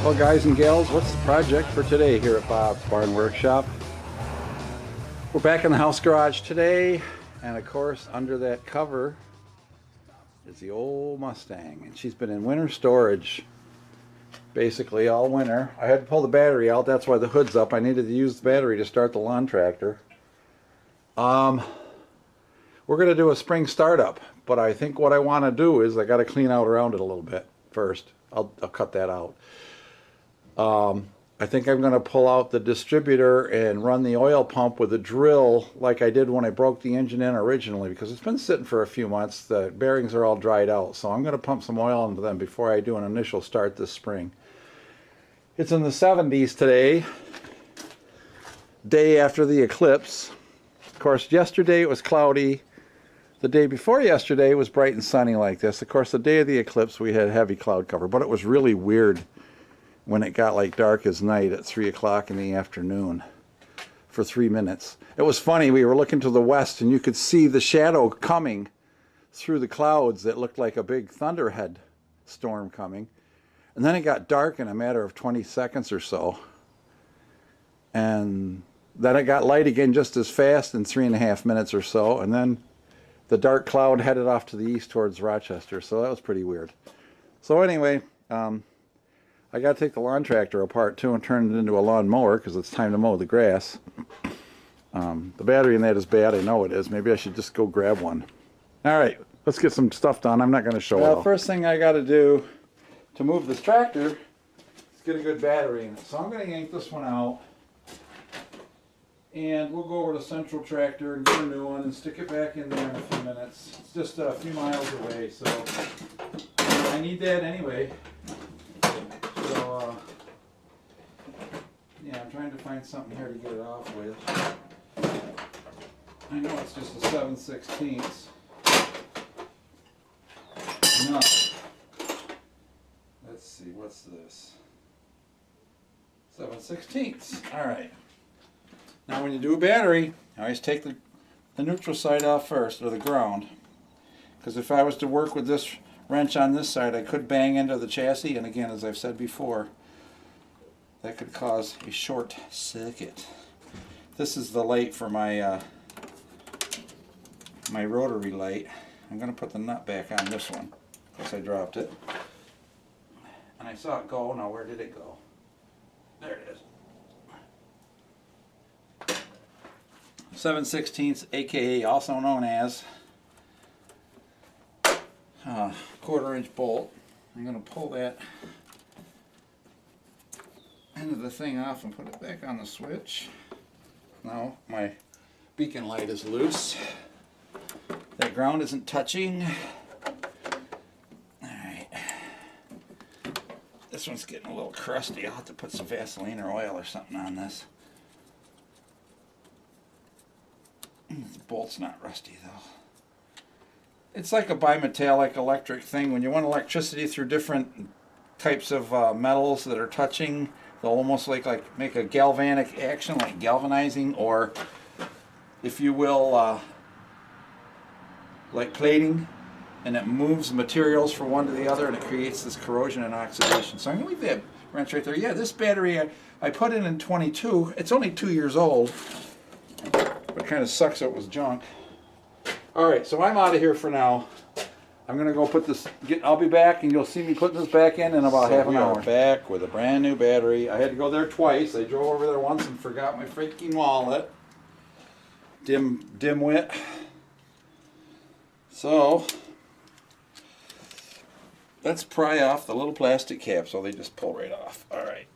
Well, guys and gals, what's the project for today here at Bob's Barn Workshop? We're back in the house garage today, and of course under that cover is the old Mustang, and she's been in winter storage basically all winter. I had to pull the battery out, that's why the hood's up. I needed to use the battery to start the lawn tractor. We're going to do a spring startup, but I think what I want to do is I got to clean out around it a little bit first. I'll cut that out. I think I'm going to pull out the distributor and run the oil pump with a drill like I did when I broke the engine in originally, because it's been sitting for a few months. The bearings are all dried out, so I'm going to pump some oil into them before I do an initial start this spring. It's in the 70s today, day after the eclipse. Of course, yesterday it was cloudy. The day before yesterday it was bright and sunny like this. Of course, the day of the eclipse we had heavy cloud cover, but it was really weird when it got like dark as night at 3 o'clock in the afternoon for 3 minutes. It was funny, we were looking to the west and you could see the shadow coming through the clouds that looked like a big thunderhead storm coming. And then it got dark in a matter of 20 seconds or so. And then it got light again just as fast in 3.5 minutes or so. And then the dark cloud headed off to the east towards Rochester. So that was pretty weird. So anyway, I got to take the lawn tractor apart too and turn it into a lawn mower because it's time to mow the grass. The battery in that is bad, I know it is. Maybe I should just go grab one. All right, let's get some stuff done. I'm not going to show it all. Well, first thing I got to do to move this tractor is get a good battery in it. So I'm going to yank this one out, and we'll go over to Central Tractor and get a new one and stick it back in there in a few minutes. It's just a few miles away, so I need that anyway. So, yeah, I'm trying to find something here to get it off with. I know it's just a 7/16. No. Let's see, what's this? 7/16. Alright. Now when you do a battery, I always take the neutral side off first, or the ground. Because if I was to work with this wrench on this side, I could bang into the chassis, and again, as I've said before, that could cause a short circuit. This is the light for my my rotary light. I'm going to put the nut back on this one because I dropped it. And I saw it go. Now where did it go? There it is. 7/16, aka also known as 1/4-inch bolt. I'm going to pull that end of the thing off and put it back on the switch. Now my beacon light is loose. That ground isn't touching. Alright. This one's getting a little crusty. I'll have to put some Vaseline or oil or something on this. The bolt's not rusty though. It's like a bimetallic electric thing. When you want electricity through different types of metals that are touching, they'll almost like make a galvanic action, like galvanizing, or if you will, like plating, and it moves materials from one to the other and it creates this corrosion and oxidation. So I'm going to leave that wrench right there. Yeah, this battery I put in 22. It's only 2 years old, but it kind of sucks it was junk. Alright, so I'm out of here for now. I'm going to go put this, I'll be back and you'll see me putting this back in about half an hour. Back with a brand new battery. I had to go there twice. I drove over there once and forgot my freaking wallet. Dimwit. So, let's pry off the little plastic cap so they just pull right off. Alright.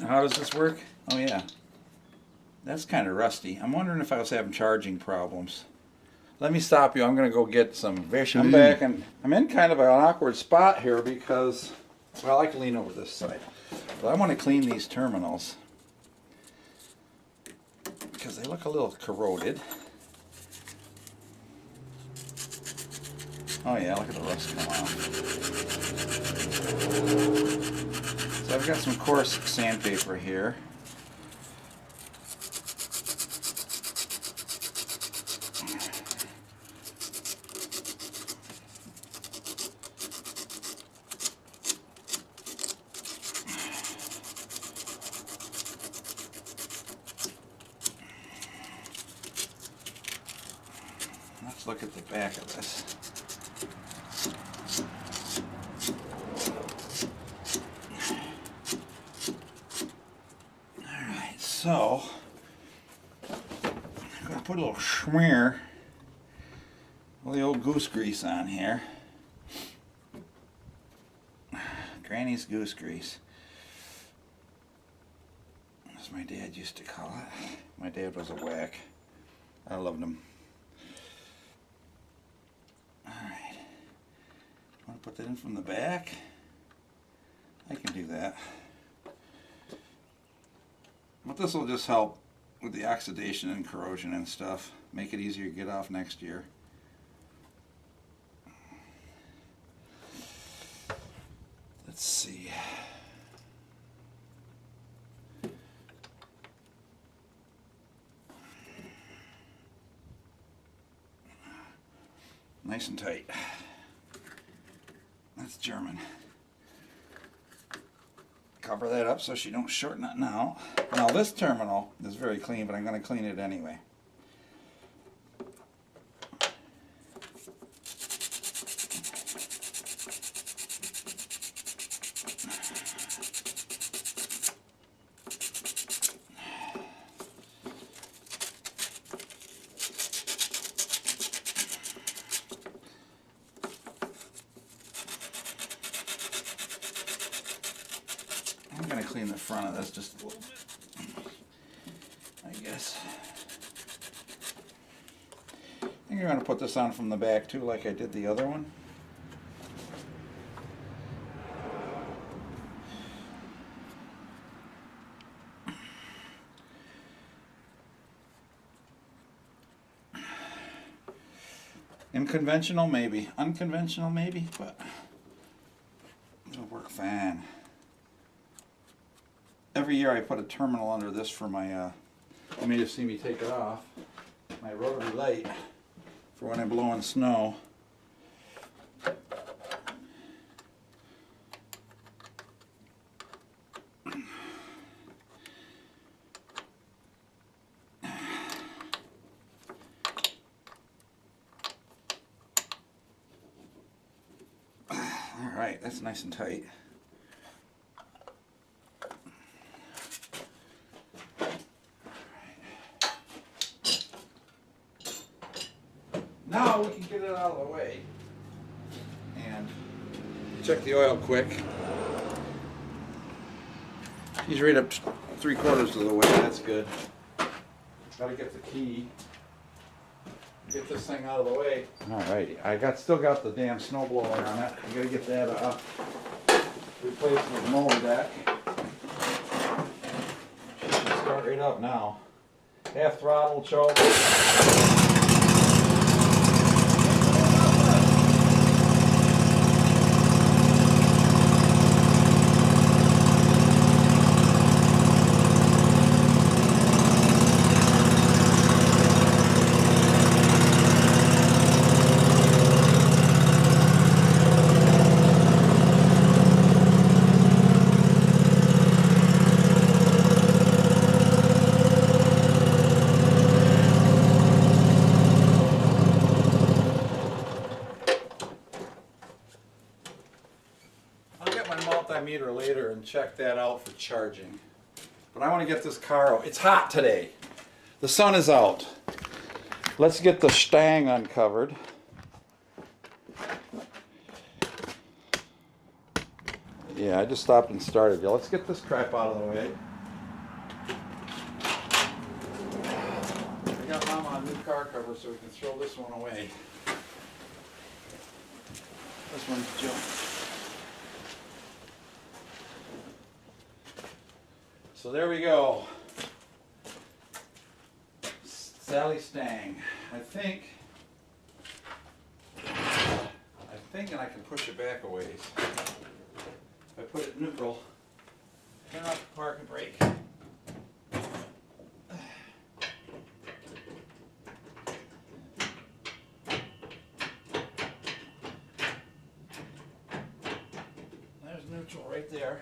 How does this work? Oh yeah. That's kind of rusty. I'm wondering if I was having charging problems. Let me stop you. I'm going to go get some. I'm back and I'm in kind of an awkward spot here because, well, I like to lean over this side. But I want to clean these terminals because they look a little corroded. Oh yeah, look at the rust come off. So I've got some coarse sandpaper here. look at the back of this. Alright, so I'm going to put a little schmear, all the old goose grease on here. Granny's goose grease, as my dad used to call it. My dad was a whack. I loved him. Alright. Want to put that in from the back? I can do that. But this will just help with the oxidation and corrosion and stuff. Make it easier to get off next year. Let's see. Nice and tight. That's German. Cover that up so she don't short nothing out. Now this terminal is very clean, but I'm going to clean it anyway. I'm going to clean the front of this just a little bit, I guess. I think you're going to put this on from the back too, like I did the other one. Unconventional maybe, unconventional maybe, but it'll work fine. Every year I put a terminal under this for my, you may have seen me take it off, my rotary light for when I'm blowing snow. Alright, that's nice and tight. Now we can get it out of the way and check the oil quick. He's right up 3/4 of the way, that's good. Gotta get the key. Get this thing out of the way. Alrighty, I still got the damn snowblower on it. I gotta get that replaced with mower deck. She should start right up now. Half throttle choke. Meter later and check that out for charging. But I want to get this car out. It's hot today. The sun is out. Let's get the Mustang uncovered. Yeah, I just stopped and started. Let's get this crap out of the way. I got Mama a new car cover so we can throw this one away. This one's junk. So there we go. Sally Stang. I'm thinking I can push it back a ways. If I put it in neutral, turn off the parking brake. There's neutral right there.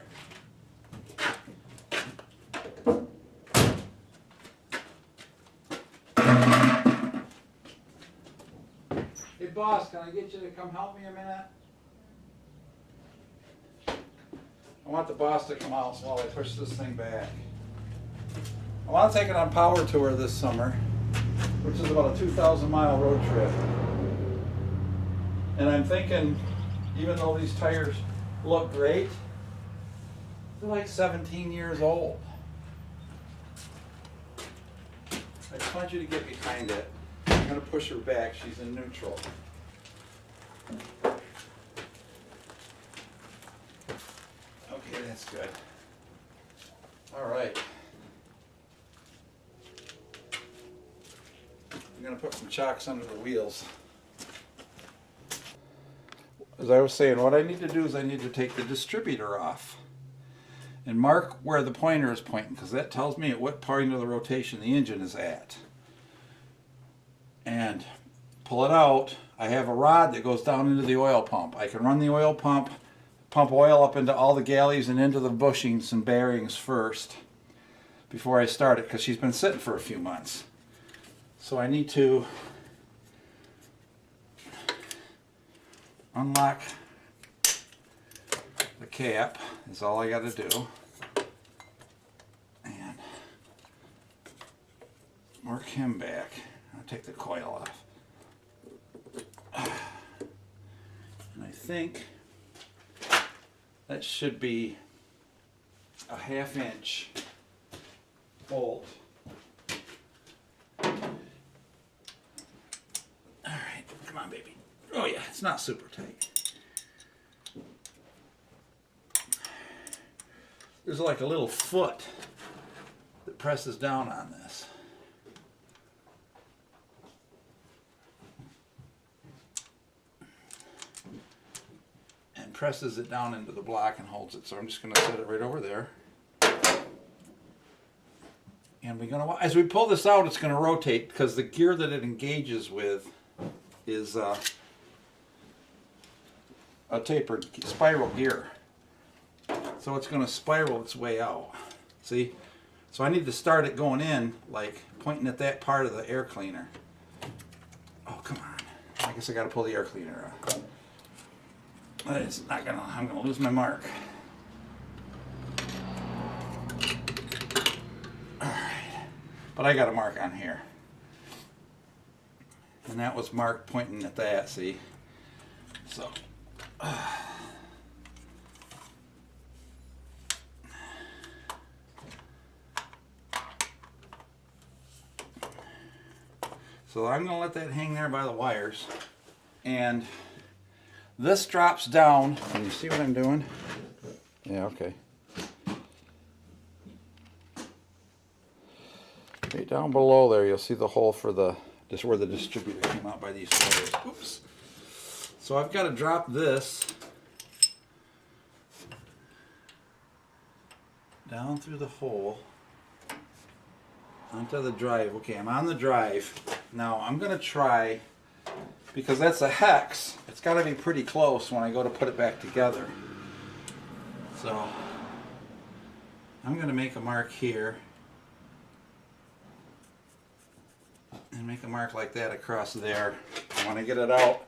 boss, can I get you to come help me a minute? I want the boss to come out while I push this thing back. I want to take it on power tour this summer, which is about a 2,000-mile road trip. And I'm thinking, even though these tires look great, they're like 17 years old. I just want you to get behind it. I'm going to push her back. She's in neutral. Okay, that's good. All right. I'm going to put some chocks under the wheels. As I was saying, what I need to do is I need to take the distributor off and mark where the pointer is pointing, because that tells me at what point of the rotation the engine is at. And pull it out. I have a rod that goes down into the oil pump. I can run the oil pump, pump oil up into all the galleys and into the bushings and bearings first before I start it, because she's been sitting for a few months. So I need to unlock the cap, is all I got to do, and work him back. I'll take the coil off. And I think that should be a 1/2 inch bolt. Alright, come on baby. Oh yeah, it's not super tight. There's like a little foot that presses down on this. And presses it down into the block and holds it. So I'm just going to set it right over there. And we're going to, as we pull this out, it's going to rotate, because the gear that it engages with is a tapered spiral gear. So it's going to spiral its way out. See? So I need to start it going in, like pointing at that part of the air cleaner. Oh, come on. I guess I got to pull the air cleaner out. It's not gonna, I'm going to lose my mark. Alright. But I got a mark on here. And that was marked pointing at that, see? So. So I'm going to let that hang there by the wires. And this drops down. Can you see what I'm doing? Yeah, okay. Right down below there, you'll see the hole for the, just where the distributor came out by these wires. Oops. So I've got to drop this down through the hole onto the drive. Okay, I'm on the drive. Now I'm going to try, because that's a hex, it's got to be pretty close when I go to put it back together. So I'm going to make a mark here and make a mark like that across there. And when I get it out,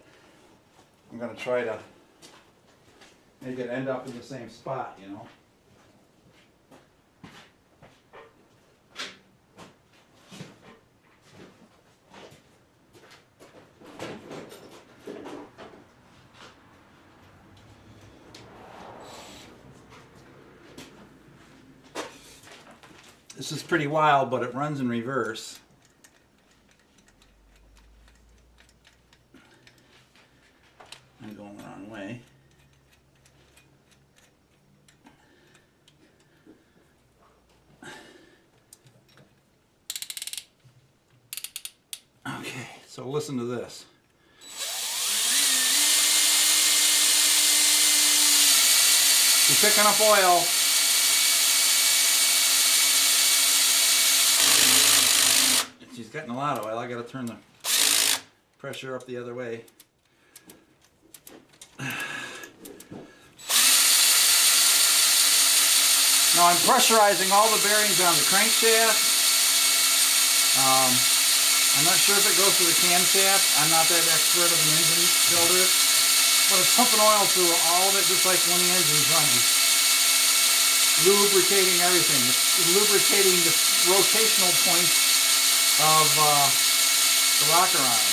I'm going to try to make it end up in the same spot, you know. This is pretty wild, but it runs in reverse. I'm going the wrong way. Okay, so listen to this. She's picking up oil. She's getting a lot of oil. I got to turn the pressure up the other way. Now I'm pressurizing all the bearings on the crankshaft. I'm not sure if it goes to the camshaft. I'm not that expert of an engine builder, but it's pumping oil through all of it just like when the engine's running. Lubricating everything. It's lubricating the rotational points of the rocker arm.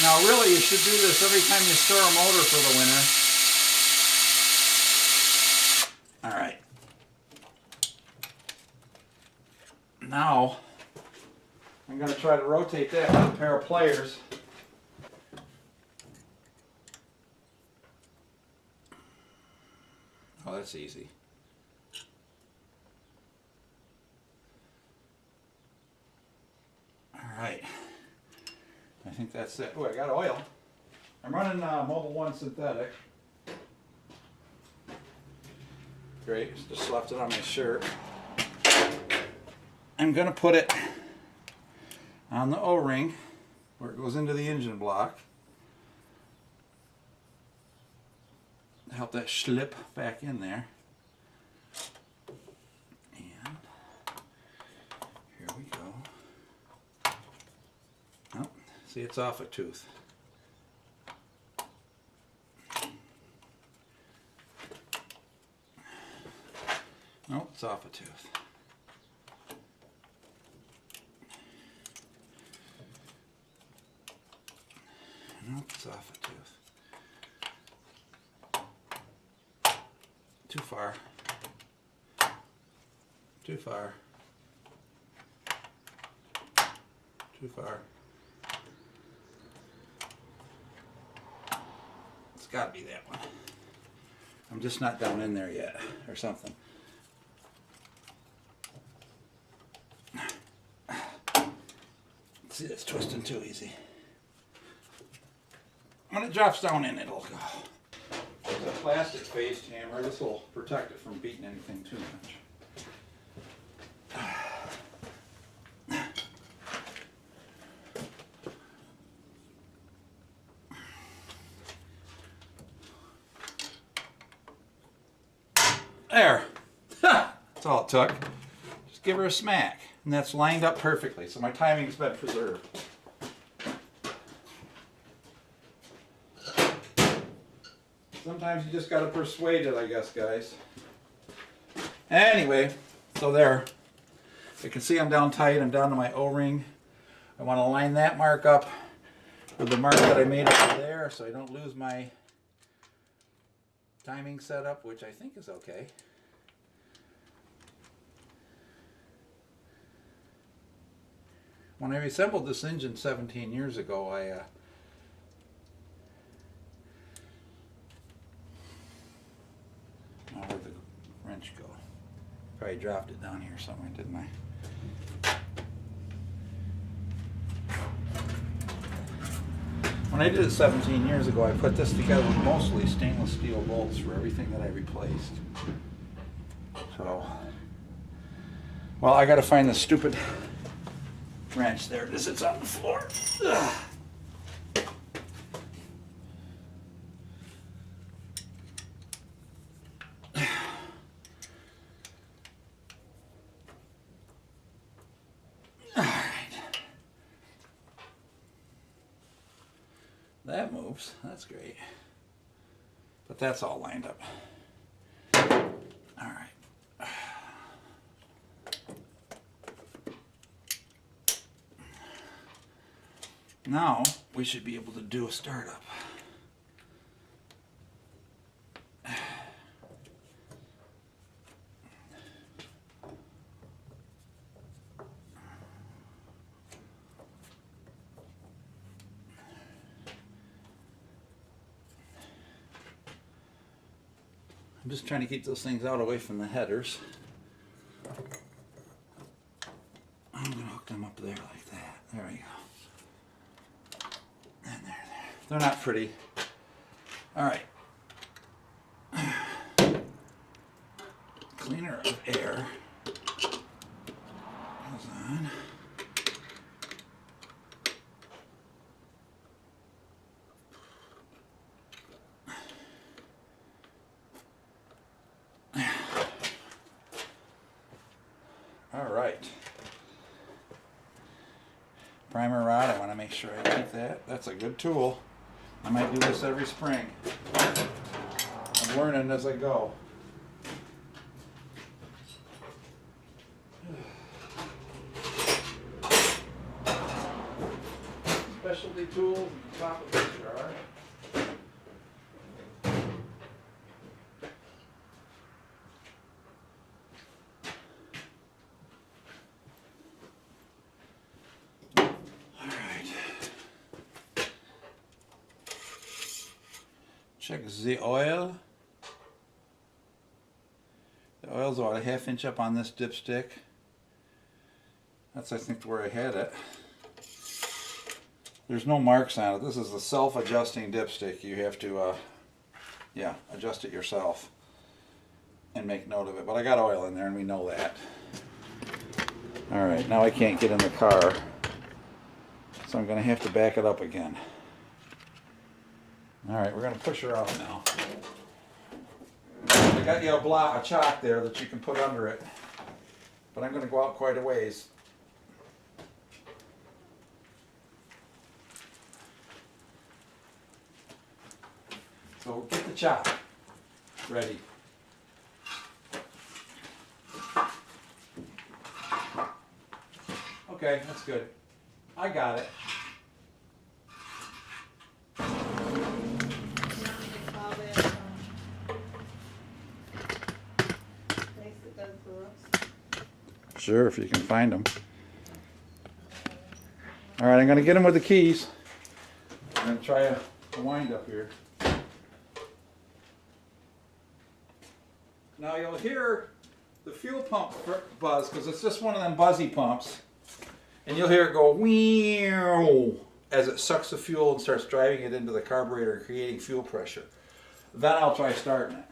Now really you should do this every time you store a motor for the winter. Alright. Now I'm going to try to rotate that with a pair of pliers. Oh, that's easy. Alright. I think that's it. Oh, I got oil. I'm running Mobil 1 synthetic. Great, just left it on my shirt. I'm going to put it on the O-ring where it goes into the engine block to help that slip back in there. And here we go. Oh, see, it's off a tooth. No, it's off a tooth. No, it's off a tooth. Too far. Too far. Too far. It's got to be that one. I'm just not down in there yet, or something. See, it's twisting too easy. When it drops down in, it'll go. There's a plastic faced hammer. This will protect it from beating anything too much. There. That's all it took. Just give her a smack. And that's lined up perfectly, so my timing's been preserved. Sometimes you just gotta persuade it, I guess, guys. Anyway, so there. You can see I'm down tight. I'm down to my O-ring. I want to line that mark up with the mark that I made over there so I don't lose my timing setup, which I think is okay. When I assembled this engine 17 years ago, where'd the wrench go? Probably dropped it down here somewhere, didn't I? When I did it 17 years ago, I put this together with mostly stainless steel bolts for everything that I replaced. So, well, I gotta find the stupid wrench. There it is. It's on the floor. Ugh. That moves. That's great. But that's all lined up. All right. Now we should be able to do a startup. I'm just trying to keep those things out away from the headers. I'm going to hook them up there like that. There we go. And there. They're not pretty. All right. Cleaner of air goes on. Primer rod, I want to make sure I keep that. That's a good tool. I might do this every spring. I'm learning as I go. Specialty tools at the top of this jar. Check the oil. The oil's about a ½ inch up on this dipstick. That's, I think, where I had it. There's no marks on it. This is a self-adjusting dipstick. You have to, yeah, adjust it yourself and make note of it. But I got oil in there, and we know that. All right, now I can't get in the car, so I'm going to have to back it up again. All right, we're going to push her out now. I got you a block of chalk there that you can put under it, but I'm going to go out quite a ways. So get the chalk ready. Okay, that's good. I got it. Sure, if you can find them. All right, I'm going to get them with the keys. I'm going to try a wind up here. Now you'll hear the fuel pump buzz because it's just one of them buzzy pumps. And you'll hear it go wheew as it sucks the fuel and starts driving it into the carburetor and creating fuel pressure. Then I'll try starting it.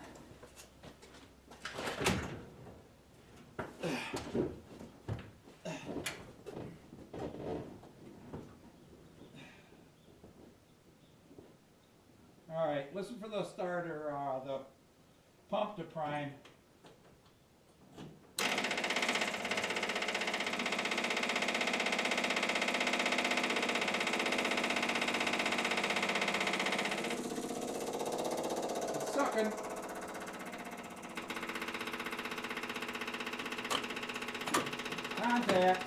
All right, listen for the starter, the pump to prime. It's sucking. Contact.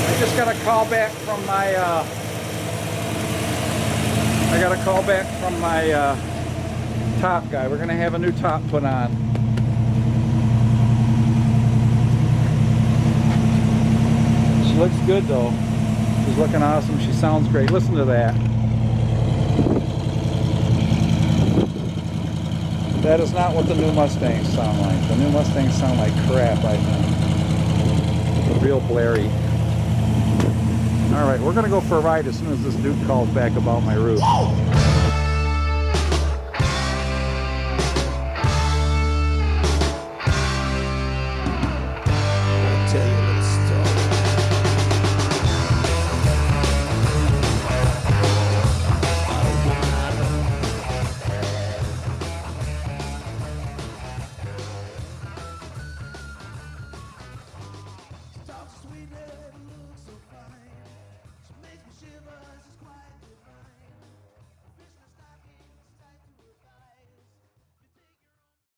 I just got a call back from my top guy. We're gonna have a new top put on. She looks good though. She's looking awesome. She sounds great. Listen to that. That is not what the new Mustangs sound like. The new Mustangs sound like crap, I think. Real blary. Alright, we're going to go for a ride as soon as this dude calls back about my roof.